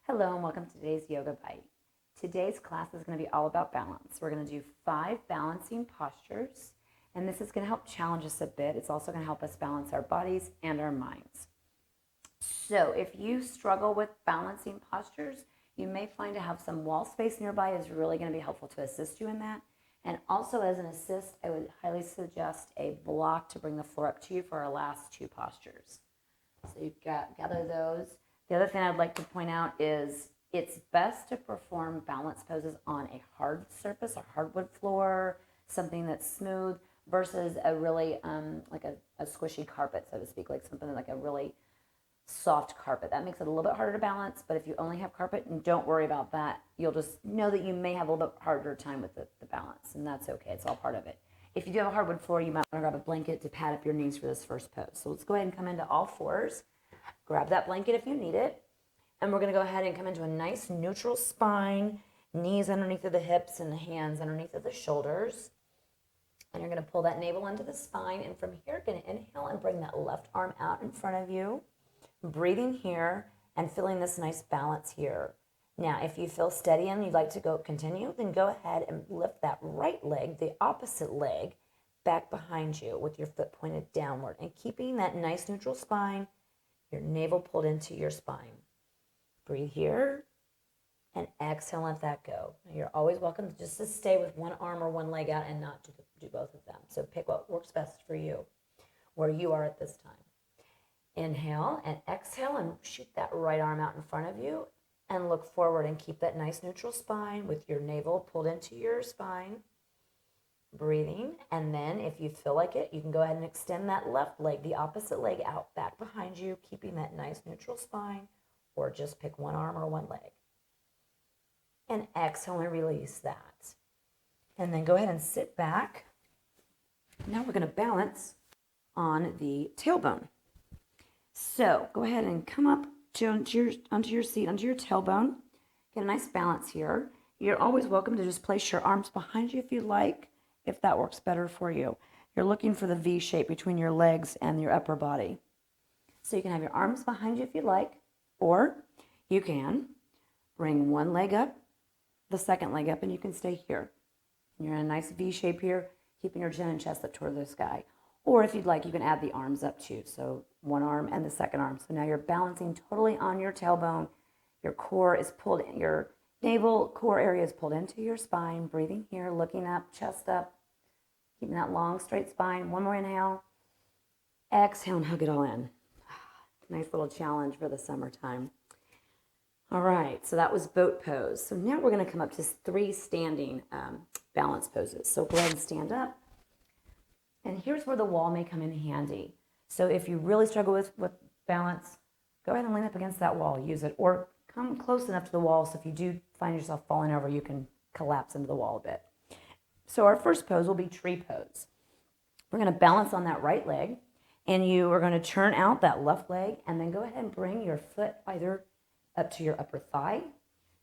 Hello and welcome to today's Yoga Bite. Today's class is going to be all about balance. We're going to do 5 balancing postures, and this is going to help challenge us a bit. It's also going to help us balance our bodies and our minds. So if you struggle with balancing postures, you may find to have some wall space nearby is really going to be helpful to assist you in that. And also as an assist, I would highly suggest a block to bring the floor up to you for our last 2 postures. So you've got gather those. The other thing I'd like to point out is it's best to perform balance poses on a hard surface, a hardwood floor, something that's smooth, versus a really like a squishy carpet, so to speak, like something like a really soft carpet. That makes it a little bit harder to balance, but if you only have carpet, and don't worry about that, you'll just know that you may have a little bit harder time with the balance, and that's okay. It's all part of it. If you do have a hardwood floor, you might want to grab a blanket to pad up your knees for this first pose. So let's go ahead and come into all fours. Grab that blanket if you need it. And we're going to go ahead and come into a nice neutral spine, knees underneath of the hips and the hands underneath of the shoulders. And you're going to pull that navel into the spine. And from here, you're going to inhale and bring that left arm out in front of you. Breathing here and feeling this nice balance here. Now, if you feel steady and you'd like to continue, then go ahead and lift that right leg, the opposite leg, back behind you with your foot pointed downward. And keeping that nice neutral spine, your navel pulled into your spine. Breathe here and exhale, let that go. You're always welcome just to stay with one arm or one leg out and not do both of them. So pick what works best for you, where you are at this time. Inhale and exhale and shoot that right arm out in front of you and look forward and keep that nice neutral spine with your navel pulled into your spine. Breathing, and then if you feel like it, you can go ahead and extend that left leg, the opposite leg, out back behind you, keeping that nice neutral spine, or just pick one arm or one leg. And exhale and release that. And then go ahead and sit back. Now we're going to balance on the tailbone. So go ahead and come up onto your seat, onto your tailbone. Get a nice balance here. You're always welcome to just place your arms behind you if you like, if that works better for you. You're looking for the V shape between your legs and your upper body. So you can have your arms behind you if you like, or you can bring one leg up, the second leg up, and you can stay here. You're in a nice V shape here, keeping your chin and chest up toward the sky. Or if you'd like, you can add the arms up too. So one arm and the second arm. So now you're balancing totally on your tailbone. Your core is pulled in, your navel core area is pulled into your spine. Breathing here, looking up, chest up, keeping that long, straight spine. One more inhale. Exhale and hug it all in. Nice little challenge for the summertime. All right, so that was boat pose. So now we're going to come up to 3 standing balance poses. So go ahead and stand up. And here's where the wall may come in handy. So if you really struggle with balance, go ahead and lean up against that wall. Use it. Or come close enough to the wall so if you do find yourself falling over, you can collapse into the wall a bit. So our first pose will be tree pose. We're going to balance on that right leg, and you are going to turn out that left leg, and then go ahead and bring your foot either up to your upper thigh,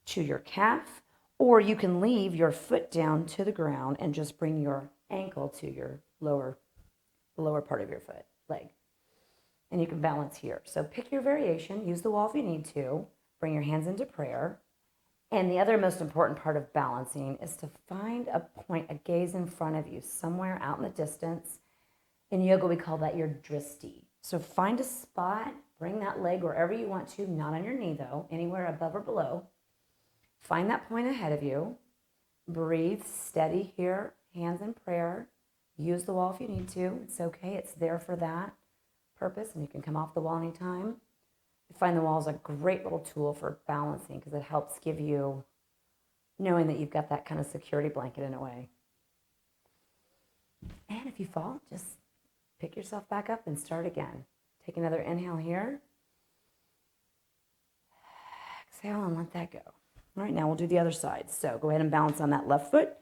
to your calf, or you can leave your foot down to the ground and just bring your ankle to your the lower part of your leg. And you can balance here. So pick your variation, use the wall if you need to, bring your hands into prayer. And the other most important part of balancing is to find a point, a gaze in front of you, somewhere out in the distance. In yoga, we call that your dristi. So find a spot, bring that leg wherever you want to, not on your knee though, anywhere above or below. Find that point ahead of you. Breathe steady here, hands in prayer. Use the wall if you need to. It's okay. It's there for that purpose, and you can come off the wall anytime. I find the wall is a great little tool for balancing because it helps give you knowing that you've got that kind of security blanket in a way. And if you fall, just pick yourself back up and start again. Take another inhale here. Exhale and let that go. All right, now we'll do the other side. So go ahead and balance on that left foot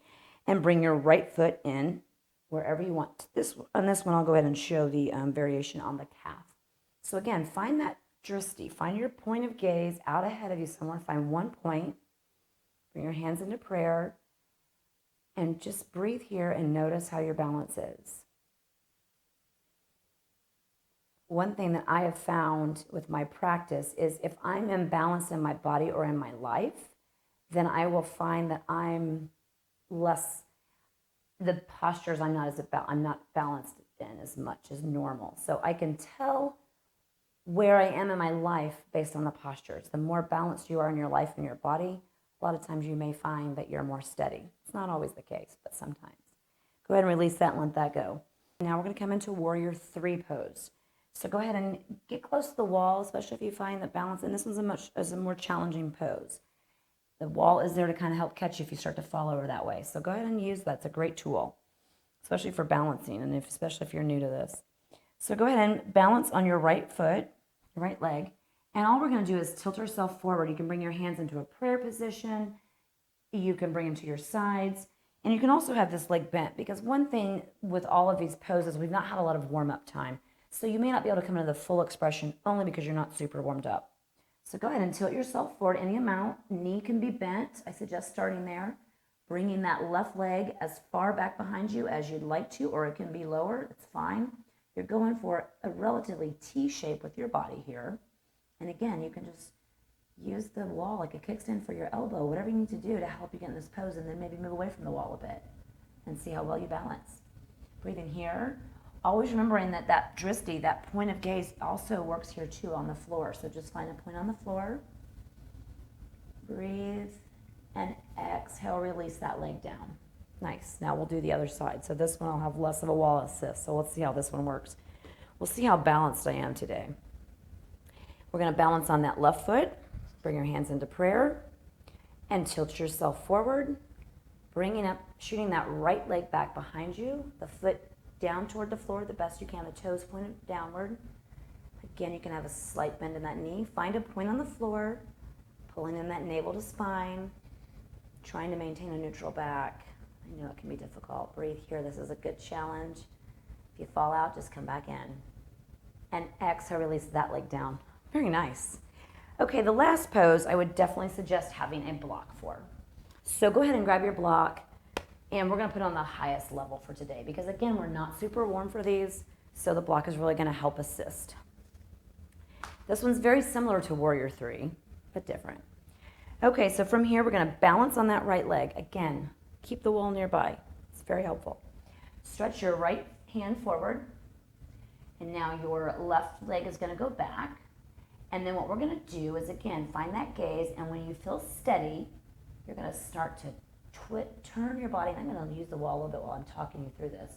and bring your right foot in wherever you want. On this one, I'll go ahead and show the variation on the calf. So again, find that dristi. Find your point of gaze out ahead of you somewhere. Find one point. Bring your hands into prayer. And just breathe here and notice how your balance is. one thing that I have found with my practice is if I'm imbalanced in my body or in my life, then I will find that I'm less, the postures I'm not balanced in as much as normal. So I can tell where I am in my life based on the postures. The more balanced you are in your life and your body, a lot of times you may find that you're more steady. It's not always the case, but sometimes. Go ahead and release that and let that go. Now we're going to come into Warrior 3 pose. So go ahead and get close to the wall, especially if you find that balance. And this one's a more challenging pose. The wall is there to kind of help catch you if you start to fall over that way. So go ahead and use that. It's a great tool, especially for balancing, and especially if you're new to this. So go ahead and balance on your right foot, your right leg. And all we're going to do is tilt ourselves forward. You can bring your hands into a prayer position. You can bring them to your sides. And you can also have this leg bent, because one thing with all of these poses, we've not had a lot of warm-up time. So you may not be able to come into the full expression only because you're not super warmed up. So go ahead and tilt yourself forward any amount. Knee can be bent. I suggest starting there. Bringing that left leg as far back behind you as you'd like to, or it can be lower. It's fine. You're going for a relatively T shape with your body here. And again, you can just use the wall like a kickstand for your elbow, whatever you need to do to help you get in this pose, and then maybe move away from the wall a bit and see how well you balance. Breathe in here. Always remembering that that drishti, that point of gaze, also works here too on the floor. So just find a point on the floor. Breathe and exhale, release that leg down. Nice. Now we'll do the other side. So this one I'll have less of a wall assist. So let's see how this one works. We'll see how balanced I am today. We're going to balance on that left foot. Bring your hands into prayer and tilt yourself forward. Bringing up, shooting that right leg back behind you. The foot down toward the floor the best you can. The toes pointed downward. Again, you can have a slight bend in that knee. Find a point on the floor. Pulling in that navel to spine. Trying to maintain a neutral back. I know it can be difficult. Breathe here. This is a good challenge. If you fall out, just come back in. And exhale, release that leg down. Very nice. Okay, the last pose I would definitely suggest having a block for. So go ahead and grab your block, and we're going to put on the highest level for today because, again, we're not super warm for these, so the block is really going to help assist. This one's very similar to Warrior 3, but different. Okay, so from here, we're going to balance on that right leg. Again, keep the wall nearby. It's very helpful. Stretch your right hand forward, and now your left leg is going to go back. And then what we're going to do is, again, find that gaze, and when you feel steady, you're going to start to turn your body, and I'm going to use the wall a little bit while I'm talking you through this.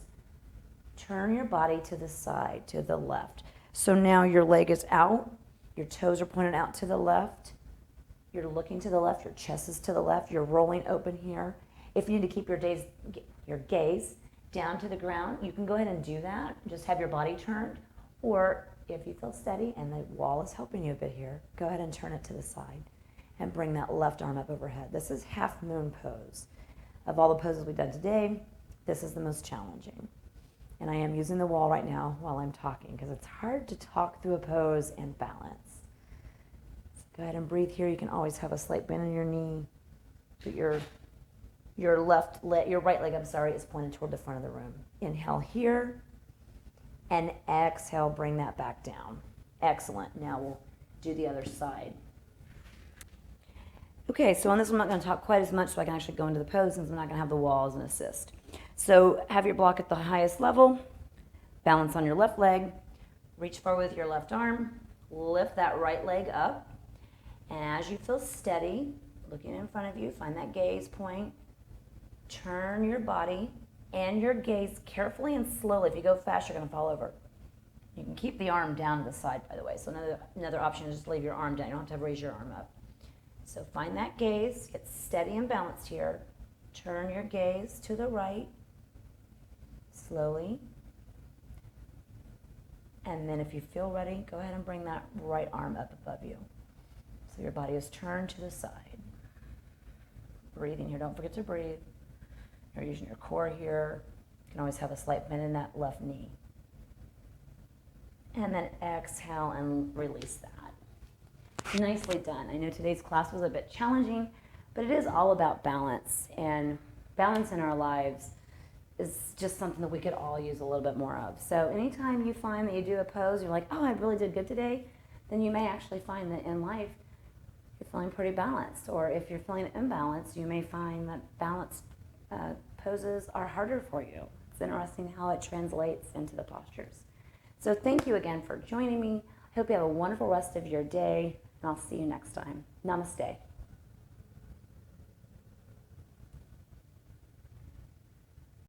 Turn your body to the side, to the left. So now your leg is out, your toes are pointed out to the left, you're looking to the left, your chest is to the left, you're rolling open here. If you need to keep your gaze down to the ground, you can go ahead and do that. Just have your body turned, or if you feel steady and the wall is helping you a bit here, go ahead and turn it to the side and bring that left arm up overhead. This is half moon pose. Of all the poses we've done today, this is the most challenging. And I am using the wall right now while I'm talking because it's hard to talk through a pose and balance. So go ahead and breathe here. You can always have a slight bend in your knee, but your right leg, is pointed toward the front of the room. Inhale here. And exhale, bring that back down. Excellent. Now we'll do the other side. Okay, so on this one, I'm not going to talk quite as much so I can actually go into the pose since I'm not going to have the wall as an assist. So have your block at the highest level. Balance on your left leg. Reach forward with your left arm. Lift that right leg up. And as you feel steady, looking in front of you, find that gaze point. Turn your body and your gaze carefully and slowly. If you go fast, you're going to fall over. You can keep the arm down to the side, by the way. So another option is just leave your arm down. You don't have to raise your arm up. So find that gaze. Get steady and balanced here. Turn your gaze to the right. Slowly. And then if you feel ready, go ahead and bring that right arm up above you. So your body is turned to the side. Breathing here. Don't forget to breathe. You're using your core here. You can always have a slight bend in that left knee. And then exhale and release that. Nicely done. I know today's class was a bit challenging, but it is all about balance and balance in our lives. is just something that we could all use a little bit more of. So anytime you find that you do a pose, you're like, oh, I really did good today, then you may actually find that in life you're feeling pretty balanced. Or if you're feeling imbalanced, you may find that balanced poses are harder for you. It's interesting how it translates into the postures. So thank you again for joining me. I hope you have a wonderful rest of your day, and I'll see you next time. Namaste.